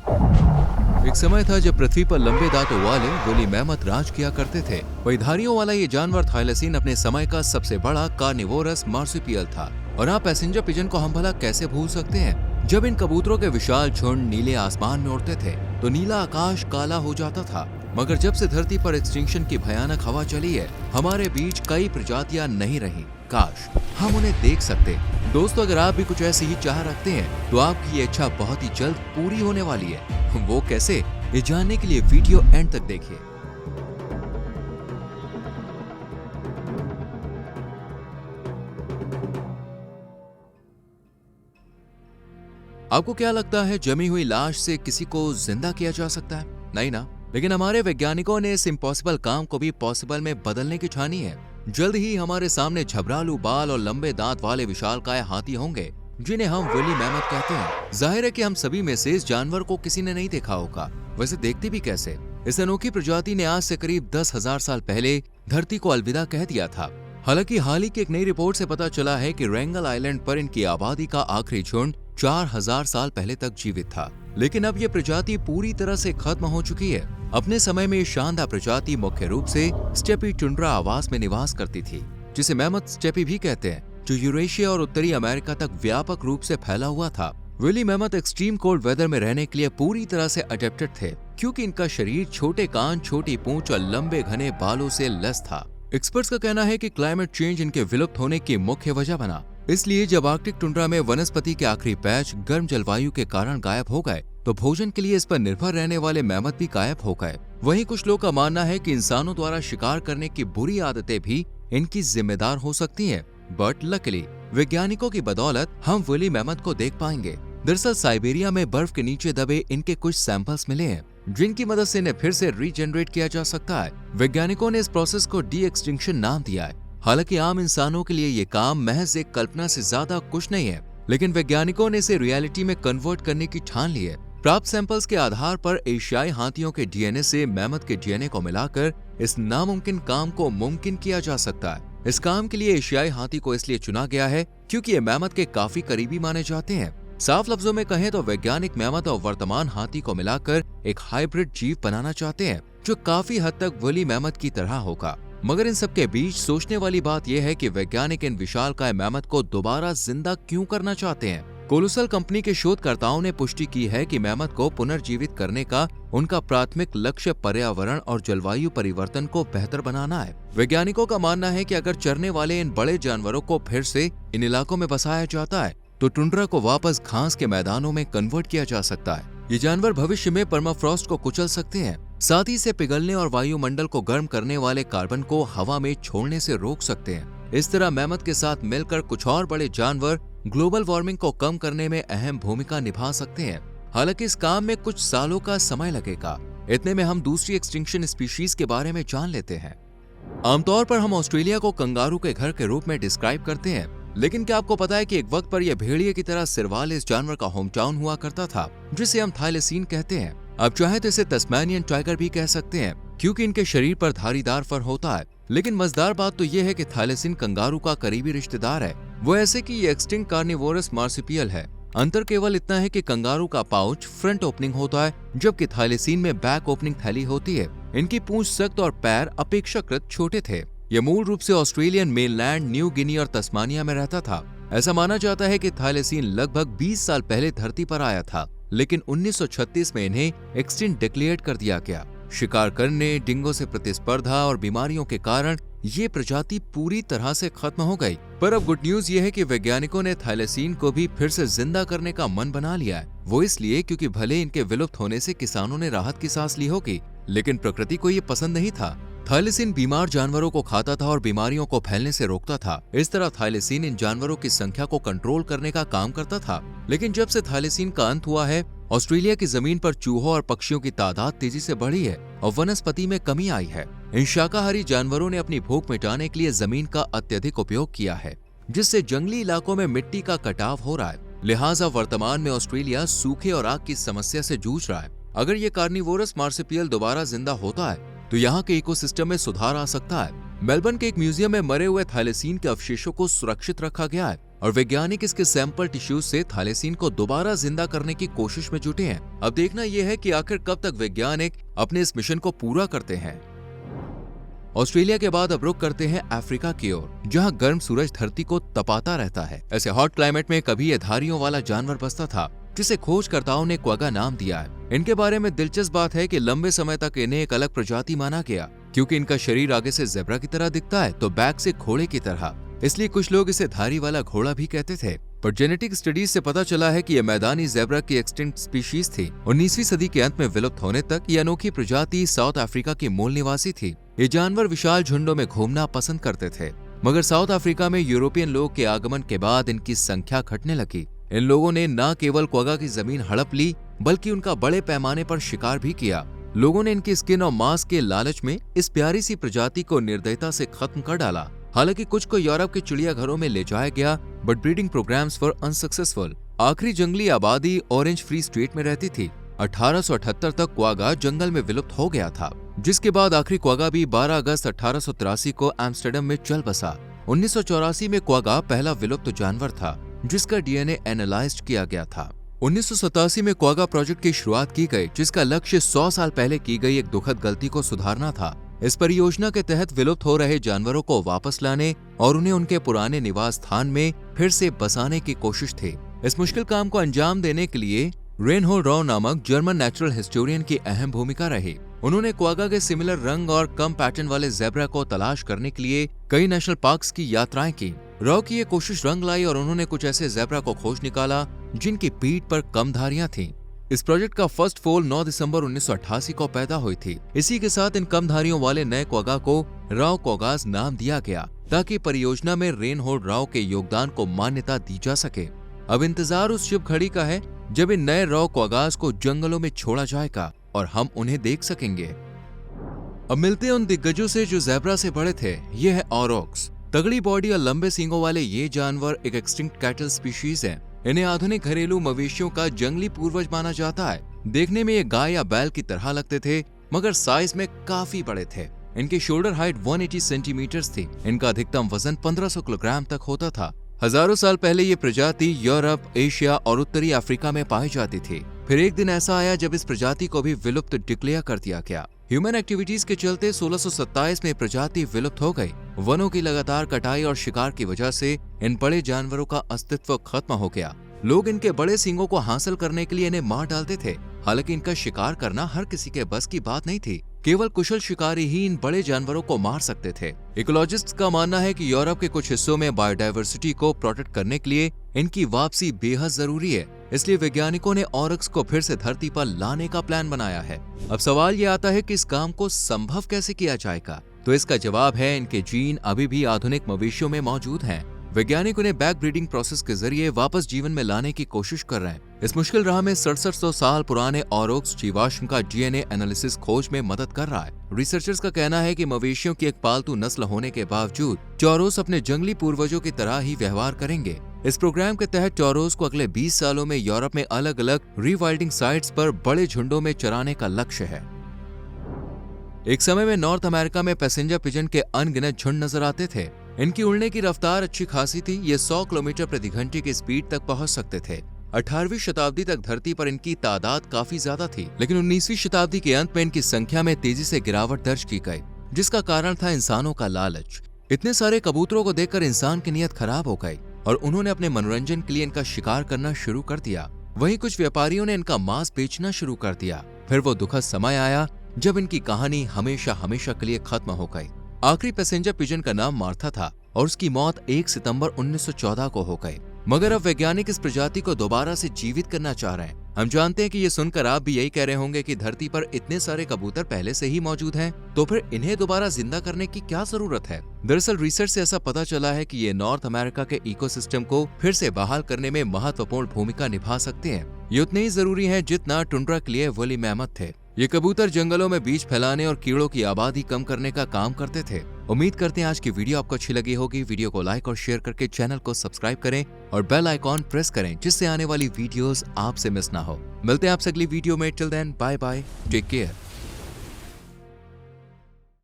एक समय था जब पृथ्वी पर लंबे दांतों वाले वोली मैमथ राज किया करते थे। वही धारियों वाला ये जानवर थाइलेसीन अपने समय का सबसे बड़ा कार्निवोरस मार्supial था। और आप पैसेंजर पिजन को हम भला कैसे भूल सकते हैं। जब इन कबूतरों के विशाल झुंड नीले आसमान में उड़ते थे तो नीला आकाश काला हो जाता था। मगर जब से धरती पर एक्सटिंक्शन की भयानक हवा चली है, हमारे बीच कई प्रजातियां नहीं रही। काश हम उन्हें देख सकते। दोस्तों, अगर आप भी कुछ ऐसी ही चाह रखते हैं तो आपकी ये इच्छा बहुत ही जल्द पूरी होने वाली है। वो कैसे, ये जानने के लिए वीडियो एंड तक देखिए। आपको क्या लगता है, जमी हुई लाश से किसी को जिंदा किया जा सकता है? नहीं ना। लेकिन हमारे वैज्ञानिकों ने इस इम्पॉसिबल काम को भी पॉसिबल में बदलने की ठानी है। जल्द ही हमारे सामने झबरालू बाल और लंबे दांत वाले विशालकाय हाथी होंगे, जिन्हें हम वोली मैमथ कहते हैं। जाहिर है कि हम सभी में से इस जानवर को किसी ने नहीं देखा होगा। वैसे देखते भी कैसे? इस अनोखी प्रजाति ने आज से करीब 10,000 साल पहले धरती को अलविदा कह दिया था। हालांकि हाल ही की एक नई रिपोर्ट से पता चला है कि रेंगल आइलैंड पर इनकी आबादी का आखिरी झुंड 4,000 साल पहले तक जीवित था। लेकिन अब ये प्रजाति पूरी तरह से खत्म हो चुकी है। अपने समय में ये शानदार प्रजाति मुख्य रूप से स्टेपी टुंड्रा आवास में निवास करती थी, जिसे मैमथ स्टेपी भी कहते हैं, जो यूरेशिया और उत्तरी अमेरिका तक व्यापक रूप से फैला हुआ था। वोली मैमथ एक्सट्रीम कोल्ड वेदर में रहने के लिए पूरी तरह से अडेप्टेड थे, क्योंकि इनका शरीर छोटे कान, छोटी पूंछ और लंबे घने बालों से लैस था। एक्सपर्ट्स का कहना है कि क्लाइमेट चेंज इनके विलुप्त होने की मुख्य वजह बना। इसलिए जब आर्कटिक टुंड्रा में वनस्पति के आखिरी पैच गर्म जलवायु के कारण गायब हो गए, तो भोजन के लिए इस पर निर्भर रहने वाले मैमथ भी गायब हो गए। वहीं कुछ लोग का मानना है कि इंसानों द्वारा शिकार करने की बुरी आदतें भी इनकी जिम्मेदार हो सकती हैं। बट लकीली वैज्ञानिकों की बदौलत हम वोली मैमथ को देख पाएंगे। दरअसल साइबेरिया में बर्फ के नीचे दबे इनके कुछ सैंपल्स मिले हैं, जिनकी मदद से इन्हें फिर से रीजनरेट किया जा सकता है। वैज्ञानिकों ने इस प्रोसेस को डी एक्सटिंक्शन नाम दिया है। हालांकि आम इंसानों के लिए ये काम महज एक कल्पना से ज्यादा कुछ नहीं है, लेकिन वैज्ञानिकों ने इसे रियलिटी में कन्वर्ट करने की ठान ली है। प्राप्त सैंपल्स के आधार पर एशियाई हाथियों के डीएनए से मैमथ के डीएनए को मिलाकर इस नामुमकिन काम को मुमकिन किया जा सकता है। इस काम के लिए एशियाई हाथी को इसलिए चुना गया है क्योंकि ये मैमथ के काफी करीबी माने जाते हैं। साफ लफ्जों में कहें तो वैज्ञानिक मैमथ और वर्तमान हाथी को मिलाकर एक हाइब्रिड जीव बनाना चाहते हैं, जो काफी हद तक वोली मैमथ की तरह होगा। मगर इन सब के बीच सोचने वाली बात यह है कि वैज्ञानिक इन विशालकाय मैमथ को दोबारा जिंदा क्यों करना चाहते हैं। कोलोसल कंपनी के शोधकर्ताओं ने पुष्टि की है कि मैमथ को पुनर्जीवित करने का उनका प्राथमिक लक्ष्य पर्यावरण और जलवायु परिवर्तन को बेहतर बनाना है। वैज्ञानिकों का मानना है कि अगर चरने वाले इन बड़े जानवरों को फिर से इन इलाकों में बसाया जाता है तो टुंड्रा को वापस घास के मैदानों में कन्वर्ट किया जा सकता है। ये जानवर भविष्य में परमाफ्रॉस्ट को कुचल सकते हैं, साथ ही से पिघलने और वायुमंडल को गर्म करने वाले कार्बन को हवा में छोड़ने से रोक सकते हैं। इस तरह मैमथ के साथ मिलकर कुछ और बड़े जानवर ग्लोबल वार्मिंग को कम करने में अहम भूमिका निभा सकते हैं। हालांकि इस काम में कुछ सालों का समय लगेगा। इतने में हम दूसरी एक्सटिंक्शन स्पीशीज के बारे में जान लेते हैं। आमतौर पर हम ऑस्ट्रेलिया को कंगारू के घर के रूप में डिस्क्राइब करते हैं, लेकिन क्या आपको पता है कि एक वक्त पर यह भेड़िए की तरह सिरवाल इस जानवर का होम टाउन हुआ करता था, जिसे हम थाइलेसीन कहते हैं। अब चाहे तो इसे तस्मानियन टाइगर भी कह सकते हैं, क्योंकि इनके शरीर पर धारीदार फर होता है। लेकिन मजेदार बात तो यह है कि थाइलेसीन कंगारू का करीबी रिश्तेदार है। वो ऐसे कि ये एक्सटिंक्ट कार्निवोरस मार्supial है। अंतर केवल इतना है कि कंगारू का पाउच फ्रंट ओपनिंग होता है, जबकि थाइलेसीन में बैक ओपनिंग थैली होती है। इनकी पूंछ सख्त और पैर अपेक्षाकृत छोटे थे। यह मूल रूप से ऑस्ट्रेलियन मेनलैंड, न्यू गिनी और तस्मानिया में रहता था। ऐसा माना जाता है कि थाइलेसीन लगभग 20 साल पहले धरती पर आया था, लेकिन 1936 में इन्हें एक्सटिंक्ट डिक्लेयर कर दिया गया। शिकार करने, डिंगो से प्रतिस्पर्धा और बीमारियों के कारण ये प्रजाति पूरी तरह से खत्म हो गई। पर अब गुड न्यूज ये है कि वैज्ञानिकों ने थाइलेसीन को भी फिर से जिंदा करने का मन बना लिया है। वो इसलिए क्योंकि भले इनके विलुप्त होने से किसानों ने राहत की सांस ली होगी, लेकिन प्रकृति को ये पसंद नहीं था। थाइलेसीन बीमार जानवरों को खाता था और बीमारियों को फैलने से रोकता था। इस तरह थाइलेसीन इन जानवरों की संख्या को कंट्रोल करने का काम करता था। लेकिन जब से थाइलेसीन का अंत हुआ है, ऑस्ट्रेलिया की जमीन पर चूहों और पक्षियों की तादाद तेजी से बढ़ी है और वनस्पति में कमी आई है। इन शाकाहारी जानवरों ने अपनी भूख मिटाने के लिए जमीन का अत्यधिक उपयोग किया है, जिससे जंगली इलाकों में मिट्टी का कटाव हो रहा है। लिहाजा वर्तमान में ऑस्ट्रेलिया सूखे और आग की समस्या से जूझ रहा है। अगर ये कार्निवोरस मार्supial दोबारा जिंदा होता है तो यहाँ के इकोसिस्टम में सुधार आ सकता है। मेलबर्न के एक म्यूजियम में मरे हुए थाइलेसीन के अवशेषों को सुरक्षित रखा गया है। और वैज्ञानिक इसके सैंपल टिश्यूज से थैलेसीन को दोबारा जिंदा करने की कोशिश में जुटे हैं। अब देखना यह है कि आखिर कब तक वैज्ञानिक अपने इस मिशन को पूरा करते हैं। ऑस्ट्रेलिया के बाद अब रुख करते हैं अफ्रीका की ओर, जहां गर्म सूरज धरती को तपाता रहता है। ऐसे हॉट क्लाइमेट में कभी ये धारियों वाला जानवर बसता था, जिसे खोजकर्ताओं ने क्वागा नाम दिया है। इनके बारे में दिलचस्प बात है कि लंबे समय तक इन्हें एक अलग प्रजाति माना गया, क्योंकि इनका शरीर आगे से ज़ेब्रा की तरह दिखता है तो बैक से घोड़े की तरह, इसलिए कुछ लोग इसे धारी वाला घोड़ा भी कहते थे। पर जेनेटिक स्टडीज से पता चला है कि यह मैदानी ज़ेब्रा की एक्सटिंक्ट स्पीशीज थी। 19वीं सदी के अंत में विलुप्त होने तक ये अनोखी प्रजाति साउथ अफ्रीका की मूल निवासी थी। ये जानवर विशाल झुंडों में घूमना पसंद करते थे, मगर साउथ अफ्रीका में यूरोपियन लोग के आगमन के बाद इनकी संख्या घटने लगी। इन लोगों ने न केवल क्वागा की जमीन हड़प ली, बल्कि उनका बड़े पैमाने पर शिकार भी किया। लोगों ने इनकी स्किन और मांस के लालच में इस प्यारी सी प्रजाति को निर्दयता से खत्म कर डाला। हालांकि कुछ को यूरोप के चिड़ियाघरों में ले जाया गया, but breeding programs were unsuccessful. आखिरी जंगली आबादी ऑरेंज फ्री स्टेट में रहती थी। 1878 तक क्वागा जंगल में विलुप्त हो गया था, जिसके बाद आखिरी क्वागा भी 12 अगस्त 1883 को एम्स्टर्डम में चल बसा। 1984 में क्वागा पहला विलुप्त जानवर था जिसका डीएनए एनालाइज किया गया था। 1987 में क्वागा प्रोजेक्ट की शुरुआत की गई, जिसका लक्ष्य 100 साल पहले की गई एक दुखद गलती को सुधारना था। इस परियोजना के तहत विलुप्त हो रहे जानवरों को वापस लाने और उन्हें उनके पुराने निवास स्थान में फिर से बसाने की कोशिश थी। इस मुश्किल काम को अंजाम देने के लिए रेनहोल्ड राव नामक जर्मन नेचुरल हिस्टोरियन की अहम भूमिका रही। उन्होंने क्वागा के सिमिलर रंग और कम पैटर्न वाले ज़ेब्रा को तलाश करने के लिए कई नेशनल पार्क्स की यात्राएं की। राव की ये कोशिश रंग लाई और उन्होंने कुछ ऐसे ज़ेब्रा को खोज निकाला जिनकी पीठ पर कम धारियां थीं। इस प्रोजेक्ट का फर्स्ट फोल 9 दिसंबर 1988 को पैदा हुई थी। इसी के साथ इन कम धारियों वाले नए क्वागा को राव क्वागास नाम दिया गया, ताकि परियोजना में रेनहोल्ड राव के योगदान को मान्यता दी जा सके। अब इंतजार उस शुभ घड़ी का है जब इन नए राव क्वागास को जंगलों में छोड़ा जाएगा और हम उन्हें देख सकेंगे। अब मिलते हैं उन दिग्गजों से जो ज़ेब्रा से बड़े थे। ये है औरोक्स। तगड़ी बॉडी और लंबे सींगों वाले ये जानवर एक एक्सटिंक्ट कैटल स्पीशीज है। इन्हें आधुनिक घरेलू मवेशियों का जंगली पूर्वज माना जाता है। देखने में ये गाय या बैल की तरह लगते थे, मगर साइज में काफी बड़े थे। इनकी शोल्डर हाइट 180 सेंटीमीटर थी। इनका अधिकतम वजन 1500 किलोग्राम तक होता था। हजारों साल पहले ये प्रजाति यूरोप, एशिया और उत्तरी अफ्रीका में पाई जाती थी। फिर एक दिन ऐसा आया जब इस प्रजाति को भी विलुप्त डिक्लेयर कर दिया गया। ह्यूमन एक्टिविटीज के चलते 1627 में प्रजाति विलुप्त हो गई। वनों की लगातार कटाई और शिकार की वजह से इन बड़े जानवरों का अस्तित्व खत्म हो गया। लोग इनके बड़े सींगों को हासिल करने के लिए इन्हें मार डालते थे। हालांकि इनका शिकार करना हर किसी के बस की बात नहीं थी। केवल कुशल शिकारी ही इन बड़े जानवरों को मार सकते थे। इकोलॉजिस्ट्स का मानना है कि यूरोप के कुछ हिस्सों में बायोडायवर्सिटी को प्रोटेक्ट करने के लिए इनकी वापसी बेहद जरूरी है। इसलिए वैज्ञानिकों ने ऑरक्स को फिर से धरती पर लाने का प्लान बनाया है। अब सवाल ये आता है कि इस काम को संभव कैसे किया जाएगा। तो इसका जवाब है, इनके जीन अभी भी आधुनिक मवेशियों में मौजूद हैं। वैज्ञानिक उन्हें बैक ब्रीडिंग प्रोसेस के जरिए वापस जीवन में लाने की कोशिश कर रहे हैं। इस मुश्किल राह में 6700 साल पुराने औरोक्स जीवाश्म का डीएनए एनालिसिस खोज में मदद कर रहा है। रिसर्चर्स का कहना है कि मवेशियों की एक पालतू नस्ल होने के बावजूद टॉरोस अपने जंगली पूर्वजों की तरह ही व्यवहार करेंगे। इस प्रोग्राम के तहत टॉरोस को अगले 20 सालों में यूरोप में अलग अलग रीवाइल्डिंग साइट्स पर बड़े झुंडों में चराने का लक्ष्य है। एक समय में नॉर्थ अमेरिका में पैसेंजर पिजन के अनगिनत झुंड नजर आते थे। इनकी उड़ने की रफ्तार अच्छी खासी थी। ये 100 किलोमीटर प्रति घंटे की स्पीड तक पहुंच सकते थे। 18वीं शताब्दी तक धरती पर इनकी तादाद काफी ज्यादा थी, लेकिन 19वीं शताब्दी के अंत में इनकी संख्या में तेजी से गिरावट दर्ज की गई, जिसका कारण था इंसानों का लालच। इतने सारे कबूतरों को देखकर इंसान की नीयत खराब हो गई और उन्होंने अपने मनोरंजन के लिए इनका शिकार करना शुरू कर दिया। वहीं कुछ व्यापारियों ने इनका मांस बेचना शुरू कर दिया। फिर वो दुखद समय आया जब इनकी कहानी हमेशा हमेशा के लिए खत्म हो गई। आखिरी पैसेंजर पिजन का नाम मार्था था और उसकी मौत 1 सितंबर 1914 को हो गई। मगर अब वैज्ञानिक इस प्रजाति को दोबारा से जीवित करना चाह रहे हैं। हम जानते हैं कि ये सुनकर आप भी यही कह रहे होंगे कि धरती पर इतने सारे कबूतर पहले से ही मौजूद हैं, तो फिर इन्हें दोबारा जिंदा करने की क्या जरूरत है। दरअसल रिसर्च से ऐसा पता चला है कि ये नॉर्थ अमेरिका के इकोसिस्टम को फिर से बहाल करने में महत्वपूर्ण भूमिका निभा सकते हैं। ये उतने ही जरूरी है जितना टुंड्रा के लिए वोली मैमथ थे। ये कबूतर जंगलों में बीज फैलाने और कीड़ों की आबादी कम करने का काम करते थे। उम्मीद करते हैं आज की वीडियो आपको अच्छी लगी होगी। वीडियो को लाइक और शेयर करके चैनल को सब्सक्राइब करें और बेल आइकॉन प्रेस करें, जिससे आने वाली वीडियोस आपसे मिस ना हो। मिलते हैं आपसे अगली वीडियो में। Till then bye bye, take care.